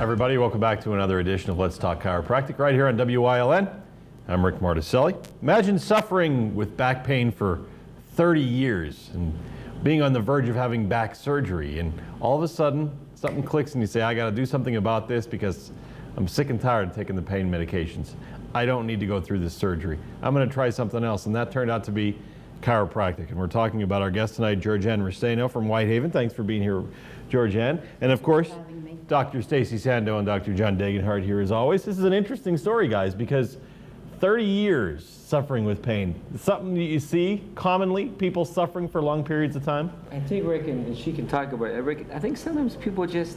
Everybody, welcome back to another edition of Let's Talk Chiropractic right here on WILN. I'm Rick Marticelli. Imagine suffering with back pain for 30 years and being on the verge of having back surgery, and all of a sudden something clicks and you say, I got to do something about this because I'm sick and tired of taking the pain medications. I don't need to go through this surgery. I'm going to try something else, and that turned out to be chiropractic. And we're talking about our guest tonight, Georgiann Restaino from Whitehaven. Thanks for being here, Georgiann. And of course, Dr. Stacy Sando and Dr. John Degenhardt here as always. This is an interesting story, guys, because 30 years suffering with pain. Something that you see commonly, people suffering for long periods of time? I think Rick, and she can talk about it, Rick, I think sometimes people just,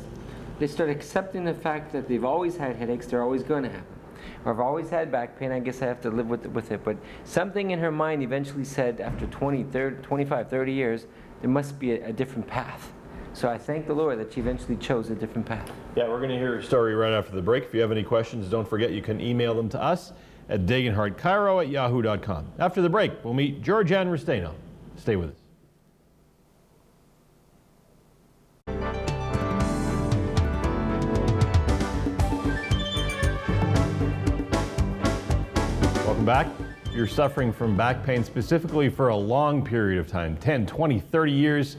they start accepting the fact that they've always had headaches, they're always going to happen. Or I've always had back pain, I guess I have to live with it. But something in her mind eventually said after 20, 30, 25, 30 years, there must be a different path. So I thank the Lord that she eventually chose a different path. Yeah, we're going to hear her story right after the break. If you have any questions, don't forget you can email them to us at degenhardtchiro@yahoo.com. After the break, we'll meet Georgiann Restaino. Stay with us. Welcome back. If you're suffering from back pain specifically for a long period of time, 10, 20, 30 years,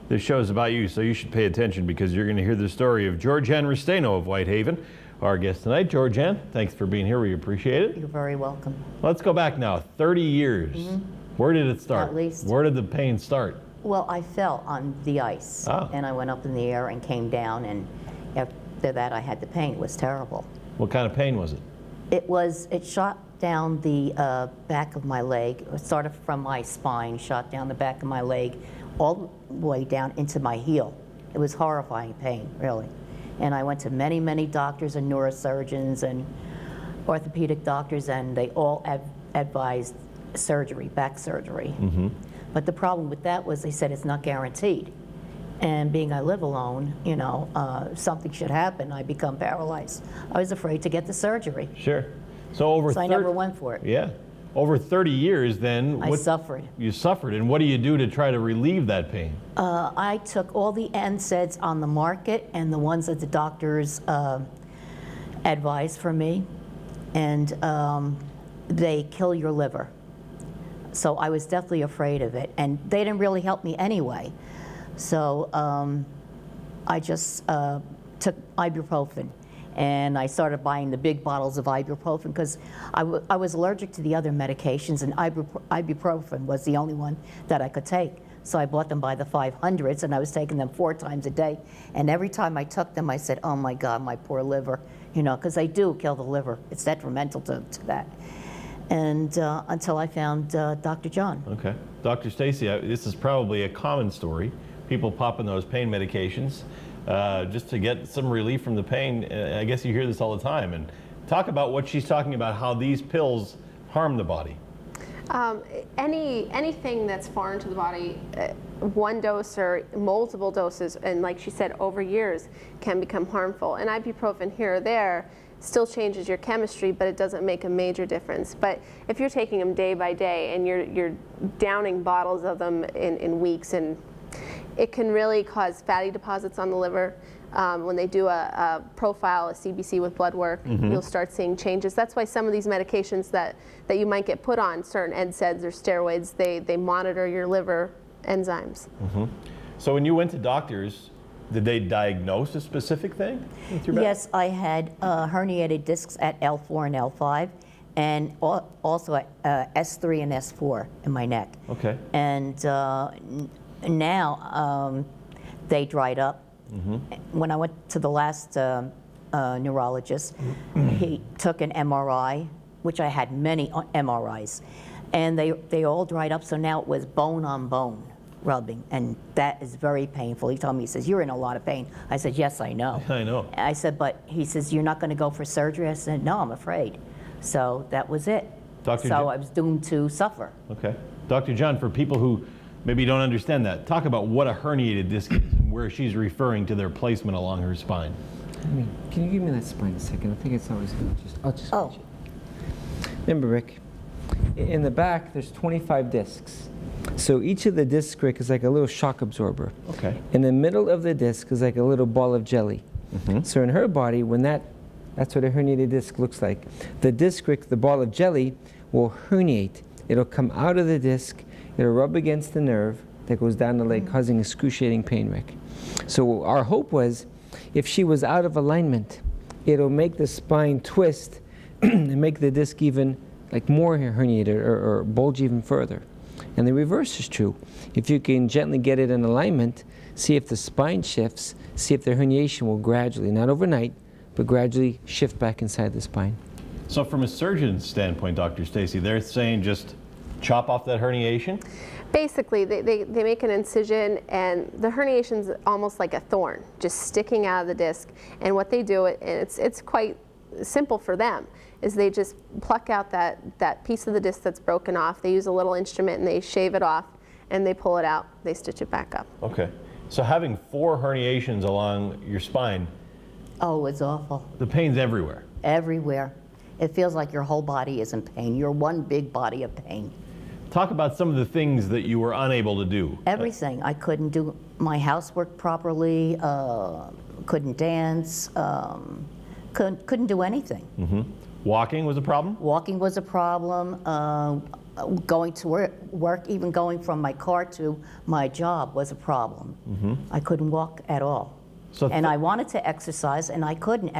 this show is about you, so you should pay attention because you're going to hear the story of Georgiann Restaino of Whitehaven, our guest tonight. Georgiann, thanks for being here. We appreciate it. You're very welcome. Let's go back now. 30 years. Where did it start? At least. Where did the pain start? Well, I fell on the ice, and I went up in the air and came down, and after that I had the pain. It was terrible. What kind of pain was it? It shot down the back of my leg. It started from my spine, shot down the back of my leg, all the way down into my heel. It was horrifying pain, really. And I went to many, many doctors and neurosurgeons and orthopedic doctors, and they all advised surgery, back surgery. But the problem with that was they said it's not guaranteed. And being I live alone, you know, something should happen, I become paralyzed. I was afraid to get the surgery. Sure. So I never went for it. Yeah. Over 30 years then. I suffered. You suffered, and what do you do to try to relieve that pain? I took all the NSAIDs on the market and the ones that the doctors advised for me, and they kill your liver. So I was definitely afraid of it, and they didn't really help me anyway. So I just took ibuprofen, and I started buying the big bottles of ibuprofen because I was allergic to the other medications, and ibuprofen was the only one that I could take. So I bought them by the 500s, and I was taking them 4 times a day. And every time I took them, I said, oh my God, my poor liver, you know, because they do kill the liver. It's detrimental to that. And until I found Dr. John. Okay. Dr. Stacy, this is probably a common story. People popping those pain medications just to get some relief from the pain. I guess you hear this all the time. And talk about what she's talking about, how these pills harm the body. Anything that's foreign to the body, one dose or multiple doses, and like she said, over years, can become harmful. And ibuprofen here or there still changes your chemistry, but it doesn't make a major difference. But if you're taking them day by day and you're downing bottles of them in weeks, and it can really cause fatty deposits on the liver. When they do a profile, a CBC with blood work, you'll start seeing changes. That's why some of these medications that you might get put on, certain NSAIDs or steroids, they monitor your liver enzymes. So when you went to doctors, did they diagnose a specific thing with your back? Yes, I had herniated discs at L4 and L5, and also at S3 and S4 in my neck. Okay. And now they dried up. When I went to the last neurologist, he took an MRI, which I had many MRIs, and they all dried up, so now it was bone on bone rubbing, and that is very painful. He told me, he says, you're in a lot of pain. I said, yes, I know. I know. I said, but he says, you're not going to go for surgery? I said, no, I'm afraid. So that was it. So I was doomed to suffer. Okay. Dr. John, for people who maybe don't understand that, talk about what a herniated disc is and where she's referring to their placement along her spine. Can you give me that spine a second? I think it's always good. I'll just watch it. Remember, Rick, in the back there's 25 discs. So each of the discs, Rick, is like a little shock absorber. Okay. In the middle of the disc is like a little ball of jelly. So in her body, when that's what a herniated disc looks like. The disc, the ball of jelly, will herniate. It'll come out of the disc, it'll rub against the nerve that goes down the leg, causing excruciating pain, Rick. So our hope was, if she was out of alignment, it'll make the spine twist and make the disc even like more herniated or bulge even further. And the reverse is true. If you can gently get it in alignment, see if the spine shifts, see if the herniation will gradually, not overnight, but gradually shift back inside the spine. So from a surgeon's standpoint, Dr. Stacy, they're saying just chop off that herniation? Basically, they make an incision, and the herniation's almost like a thorn, just sticking out of the disc. And what they do, and it's quite simple for them, is they just pluck out that piece of the disc that's broken off. They use a little instrument and they shave it off, and they pull it out. They stitch it back up. Okay. So having 4 herniations along your spine, Oh, it's awful. the pain's everywhere. Everywhere. It feels like your whole body is in pain. You're one big body of pain. Talk about some of the things that you were unable to do. Everything. I couldn't do my housework properly, couldn't dance, couldn't do anything. Walking was a problem? Walking was a problem. Going to work, even going from my car to my job was a problem. I couldn't walk at all. So And I wanted to exercise, and I couldn't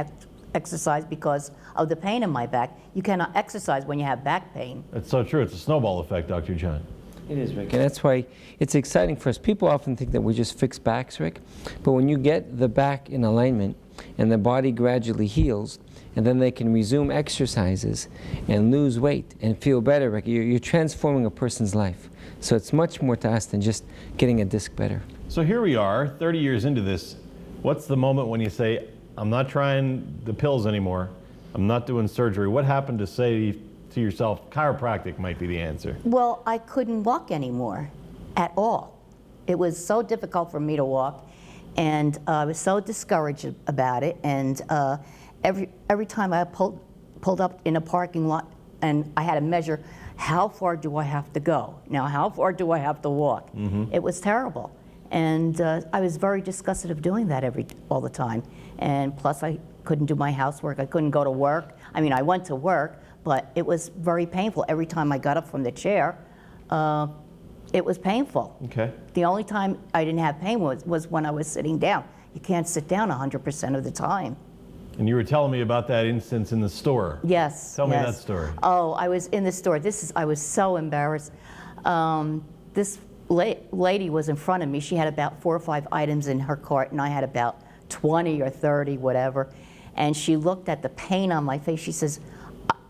exercise because of the pain in my back. You cannot exercise when you have back pain. That's so true. It's a snowball effect, Dr. John. It is, Rick. And that's why it's exciting for us. People often think that we just fix backs, Rick. But when you get the back in alignment and the body gradually heals, and then they can resume exercises and lose weight and feel better, Rick, you're transforming a person's life. So it's much more to us than just getting a disc better. So here we are, 30 years into this. What's the moment when you say, I'm not trying the pills anymore, I'm not doing surgery? What happened to say to yourself, chiropractic might be the answer? Well, I couldn't walk anymore at all. It was so difficult for me to walk, and I was so discouraged about it. And every time I pulled up in a parking lot, and I had to measure, how far do I have to go? Now, how far do I have to walk? It was terrible. And I was very disgusted of doing that all the time. And plus, I couldn't do my housework. I couldn't go to work. I mean, I went to work, but it was very painful. Every time I got up from the chair, it was painful. Okay. The only time I didn't have pain was when I was sitting down. You can't sit down 100% of the time. And you were telling me about that instance in the store. Yes. Tell me yes. that story. Oh, I was in the store. I was so embarrassed. This lady was in front of me. She had about 4 or 5 items in her cart, and I had about 20 or 30, whatever. And she looked at the pain on my face. She says,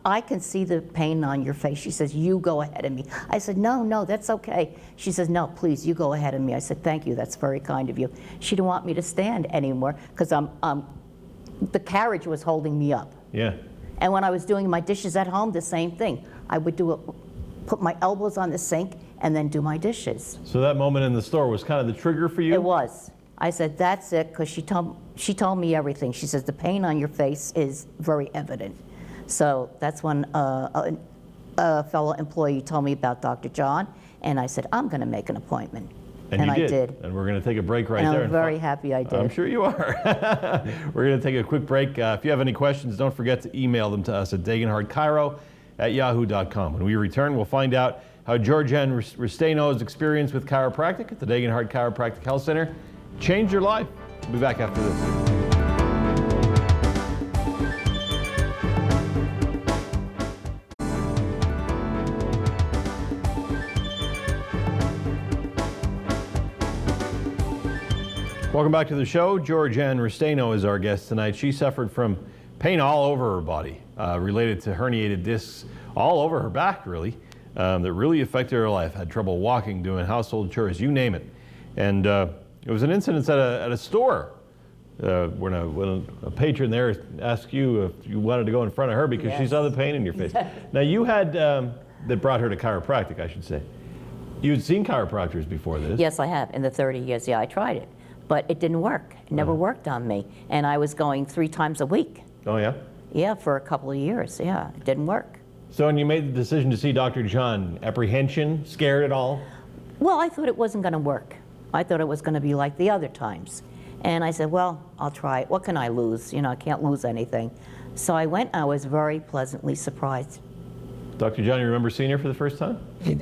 I can see the pain on your face. She says, you go ahead of me. I said, no, that's okay. She says, no, please, you go ahead of me. I said, thank you, that's very kind of you. She didn't want me to stand anymore because the carriage was holding me up. Yeah. And when I was doing my dishes at home, the same thing. I would put my elbows on the sink and then do my dishes. So that moment in the store was kind of the trigger for you? It was. I said, that's it, because she told me everything. She says, the pain on your face is very evident. So that's when a fellow employee told me about Dr. John, and I said, I'm going to make an appointment. And I did. And we're going to take a break right And there. I'm very happy I did. I'm sure you are. We're going to take a quick break. If you have any questions, don't forget to email them to us at dagenhardchiro@yahoo.com. When we return, we'll find out how Georgiann Restaino's experience with chiropractic at the Dagenhard Chiropractic Health Center changed your life. We'll be back after this. Welcome back to the show. Georgiann Restaino is our guest tonight. She suffered from pain all over her body related to herniated discs all over her back, really, that really affected her life. Had trouble walking, doing household chores, you name it. And it was an incident at a store when a patron there asked you if you wanted to go in front of her because she saw the pain in your face. Now you had, that brought her to chiropractic, I should say. You'd seen chiropractors before this. Yes, I have. In the 30 years, I tried it. But it didn't work. It never worked on me. And I was going 3 times a week. Oh, yeah? Yeah, for a couple of years. Yeah, it didn't work. So when you made the decision to see Dr. John, apprehension, scared at all? Well, I thought it wasn't going to work. I thought it was going to be like the other times. And I said, well, I'll try it. What can I lose? You know, I can't lose anything. So I went, I was very pleasantly surprised. Dr. John, you remember seeing her for the first time?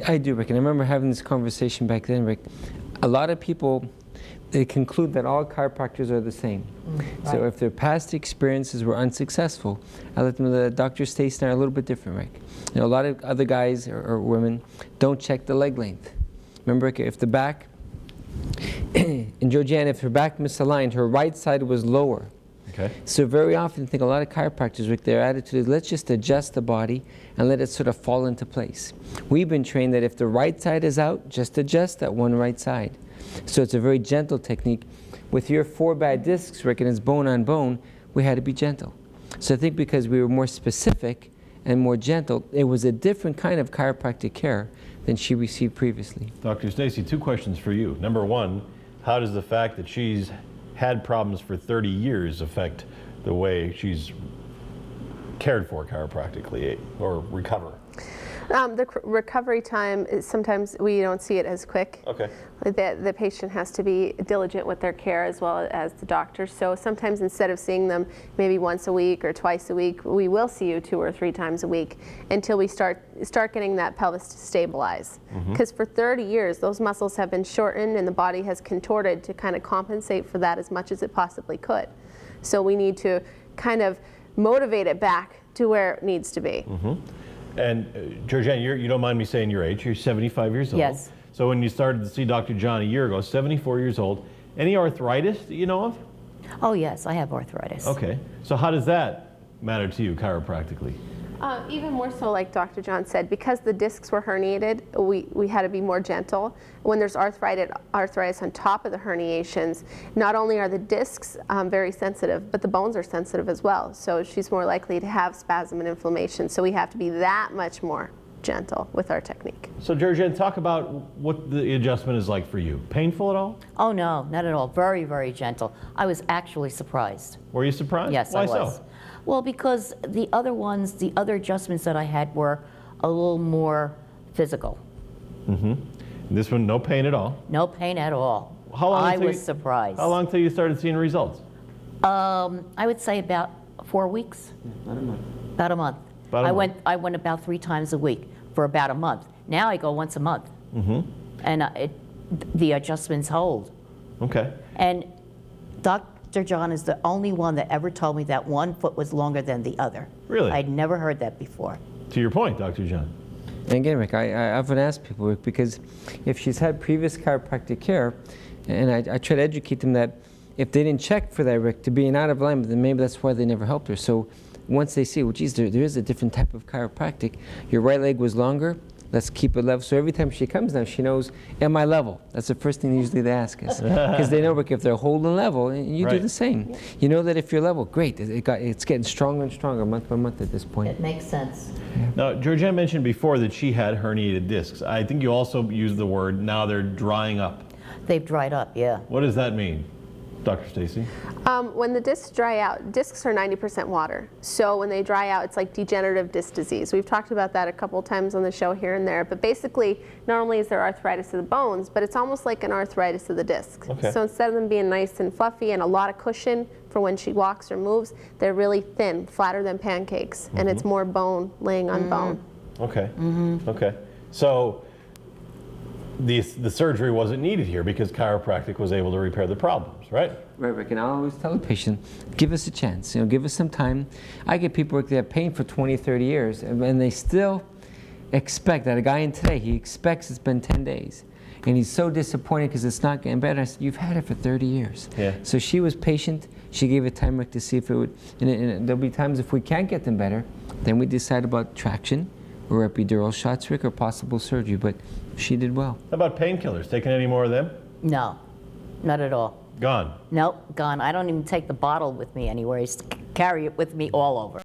I do, Rick, and I remember having this conversation back then, Rick. A lot of people, they conclude that all chiropractors are the same. So if their past experiences were unsuccessful, I let them know that Dr. Stacy and I are a little bit different, Rick. You know, a lot of other guys or women don't check the leg length. Remember, Rick, if the back, in Georgiann, if her back misaligned, her right side was lower. Okay. So very often, I think a lot of chiropractors, Rick, their attitude is let's just adjust the body and let it sort of fall into place. We've been trained that if the right side is out, just adjust that one right side. So it's a very gentle technique. With your 4 bad discs, Rick, and it's bone on bone, we had to be gentle. So I think because we were more specific and more gentle, it was a different kind of chiropractic care than she received previously. Dr. Stacy, 2 questions for you. Number 1, how does the fact that she's had problems for 30 years affect the way she's cared for chiropractically or recover? The recovery time is sometimes we don't see it as quick. Okay. The patient has to be diligent with their care as well as the doctor. So sometimes instead of seeing them maybe once a week or twice a week, we will see you 2 or 3 times a week until we start getting that pelvis to stabilize. Because for 30 years, those muscles have been shortened and the body has contorted to kind of compensate for that as much as it possibly could. So we need to kind of motivate it back to where it needs to be. And Georgiann, you don't mind me saying your age. You're 75 years old. Yes. So when you started to see Dr. John a year ago, 74 years old, any arthritis that you know of? Oh yes, I have arthritis. Okay. So how does that matter to you chiropractically? Even more so, like Dr. John said, because the discs were herniated, we had to be more gentle. When there's arthritis on top of the herniations, not only are the discs very sensitive, but the bones are sensitive as well. So she's more likely to have spasm and inflammation. So we have to be that much more gentle with our technique. So Georgiann, talk about what the adjustment is like for you. Painful at all? Oh no, not at all. Very, very gentle. I was actually surprised. Were you surprised? Yes, Why I was. so? Well, because the other ones, the other adjustments that I had were a little more physical. This one, no pain at all. No pain at all. How long I until was you- surprised. How long till you started seeing results? I would say about 4 weeks. About a month. About a month. About a month. I went about 3 times a week for about a month. Now I go once a month. And the adjustments hold. Okay. And Dr. John is the only one that ever told me that one foot was longer than the other. Really? I'd never heard that before. To your point, Dr. John. And again, Rick, I often ask people, Rick, because if she's had previous chiropractic care, and I try to educate them that if they didn't check for that, Rick, to being out of alignment, then maybe that's why they never helped her. So once they see, well, geez, there is a different type of chiropractic. Your right leg was longer. Let's keep it level. So every time she comes now, she knows, am I level? That's the first thing usually they ask us. Because they know, Rick, if they're holding level, and you do Right. the same. You know that if you're level, great. It's getting stronger and stronger month by month at this point. It makes sense. Now, Georgiann mentioned before that she had herniated discs. I think you also used the word, now they're drying up. They've dried up, yeah. What does that mean, Dr. Stacy? When the discs dry out, discs are 90% water. So when they dry out, it's like degenerative disc disease. We've talked about that a couple times on the show here and there. But basically, not only is there arthritis of the bones, but it's almost like an arthritis of the discs. Okay. So instead of them being nice and fluffy and a lot of cushion for when she walks or moves, they're really thin, flatter than pancakes. And it's more bone laying on bone. Okay. Okay. So the surgery wasn't needed here because chiropractic was able to repair the problems, right? Right, Rick, and I always tell the patient, give us a chance, give us some time. I get people that have pain for 20, 30 years, and they still expect that. A guy in today, he expects it's been 10 days. And he's so disappointed because it's not getting better. I said, you've had it for 30 years. Yeah. So she was patient. She gave it time, Rick, to see if it would, and there'll be times if we can't get them better, then we decide about traction or epidural shots, Rick, or possible surgery, but she did well. How about painkillers? Taking any more of them? No, not at all. Gone. Nope, gone. I don't even take the bottle with me anywhere. I used to carry it with me all over.